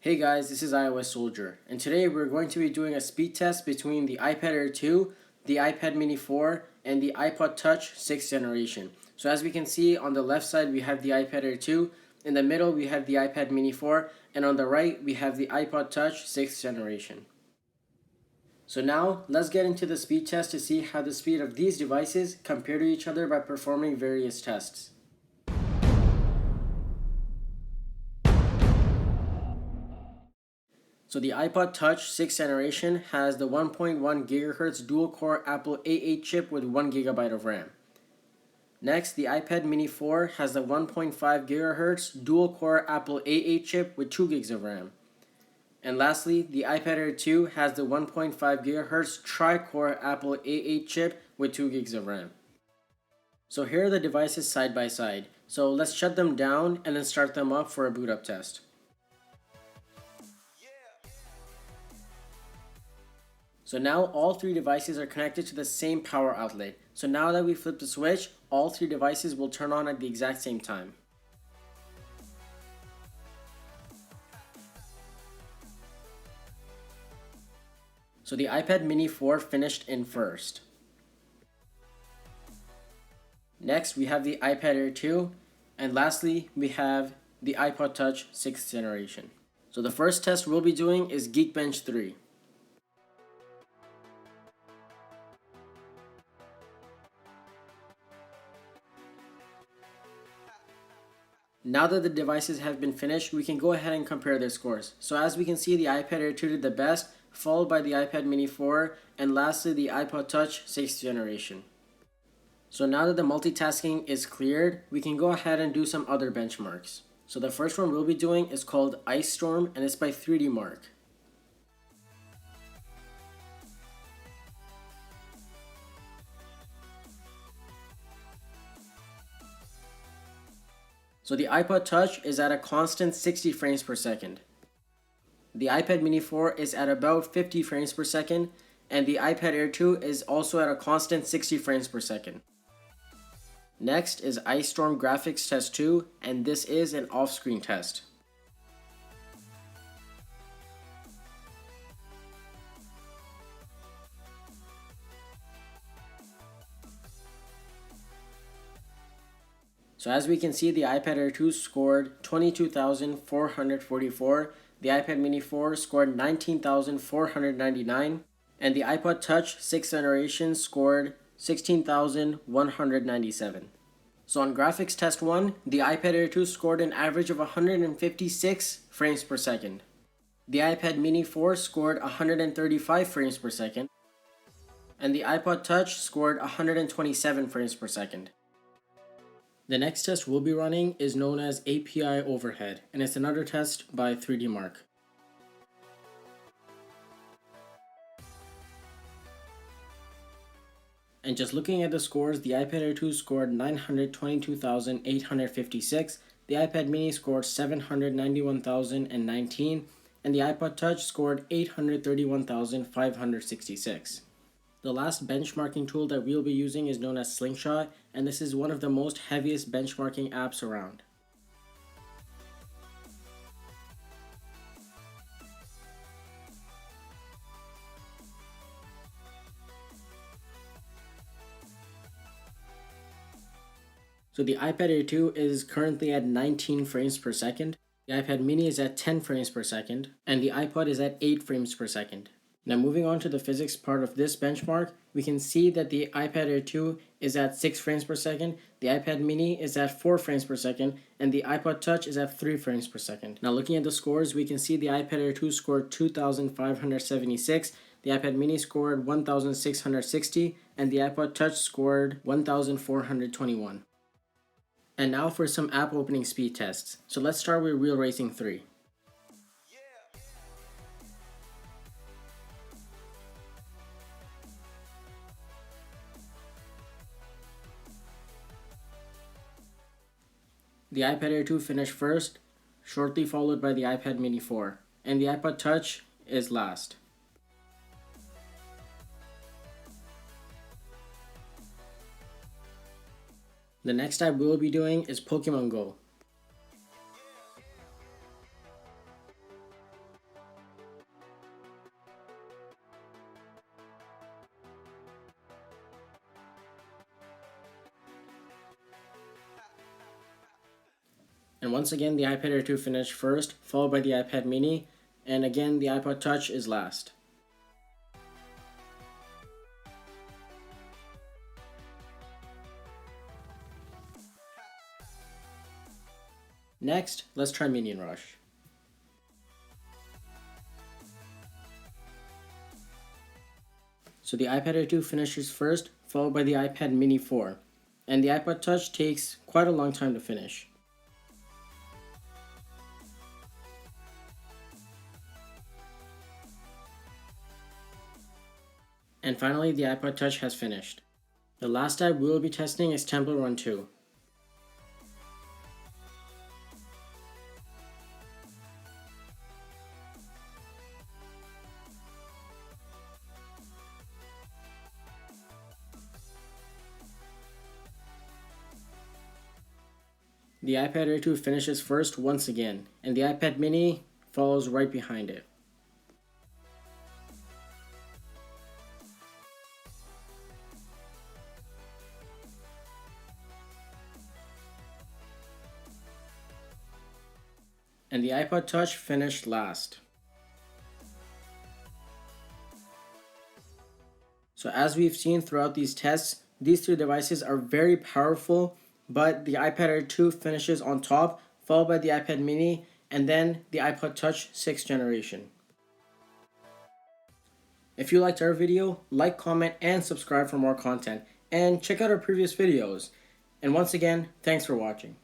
Hey guys, this is iOS Soldier, and today we're going to be doing a speed test between the iPad Air 2, the iPad Mini 4, and the iPod Touch 6th generation. So as we can see, on the left side we have the iPad Air 2, in the middle we have the iPad Mini 4, and on the right we have the iPod Touch 6th generation. So now, let's get into the speed test to see how the speed of these devices compare to each other by performing various tests. So the iPod Touch 6th generation has the 1.1 GHz dual-core Apple A8 chip with 1 GB of RAM. Next, the iPad Mini 4 has the 1.5 GHz dual-core Apple A8 chip with 2 GB of RAM. And lastly, the iPad Air 2 has the 1.5 GHz tri-core Apple A8 chip with 2 GB of RAM. So here are the devices side by side. So let's shut them down and then start them up for a boot up test. So now all three devices are connected to the same power outlet. So now that we flip the switch, all three devices will turn on at the exact same time. So the iPad Mini 4 finished in first. Next we have the iPad Air 2, and lastly we have the iPod Touch 6th generation. So the first test we'll be doing is Geekbench 3. Now that the devices have been finished, we can go ahead and compare their scores. So as we can see, the iPad Air 2 did the best, followed by the iPad Mini 4, and lastly the iPod Touch 6th generation. So now that the multitasking is cleared, we can go ahead and do some other benchmarks. So the first one we'll be doing is called Icestorm, and it's by 3D Mark. So the iPod Touch is at a constant 60 frames per second. The iPad Mini 4 is at about 50 frames per second, and the iPad Air 2 is also at a constant 60 frames per second. Next is Icestorm Graphics Test 2, and this is an off-screen test. So as we can see, the iPad Air 2 scored 22,444, the iPad Mini 4 scored 19,499, and the iPod Touch 6th generation scored 16,197. So on graphics test 1, the iPad Air 2 scored an average of 156 frames per second. The iPad Mini 4 scored 135 frames per second, and the iPod Touch scored 127 frames per second. The next test we'll be running is known as API Overhead, and it's another test by 3D Mark. And just looking at the scores, the iPad Air 2 scored 922,856, the iPad Mini scored 791,019, and the iPod Touch scored 831,566. The last benchmarking tool that we'll be using is known as Slingshot, and this is one of the most heaviest benchmarking apps around. So the iPad Air 2 is currently at 19 frames per second, the iPad Mini is at 10 frames per second, and the iPod is at 8 frames per second. Now moving on to the physics part of this benchmark, we can see that the iPad Air 2 is at 6 frames per second, the iPad Mini is at 4 frames per second, and the iPod Touch is at 3 frames per second. Now looking at the scores, we can see the iPad Air 2 scored 2,576, the iPad Mini scored 1,660, and the iPod Touch scored 1,421. And now for some app opening speed tests. So let's start with Real Racing 3. The iPad Air 2 finished first, shortly followed by the iPad Mini 4, and the iPod Touch is last. The next app we will be doing is Pokemon Go. And once again, the iPad Air 2 finished first, followed by the iPad mini, and again, the iPod Touch is last. Next, let's try Minion Rush. So the iPad Air 2 finishes first, followed by the iPad mini 4, and the iPod Touch takes quite a long time to finish. And finally, the iPod Touch has finished. The last app we will be testing is Temple Run 2. The iPad Air 2 finishes first once again, and the iPad mini follows right behind it. And the iPod Touch finished last. So as we've seen throughout these tests, these three devices are very powerful, but the iPad Air 2 finishes on top, followed by the iPad mini, and then the iPod Touch 6th generation. If you liked our video, like, comment, and subscribe for more content, and check out our previous videos. And once again, thanks for watching.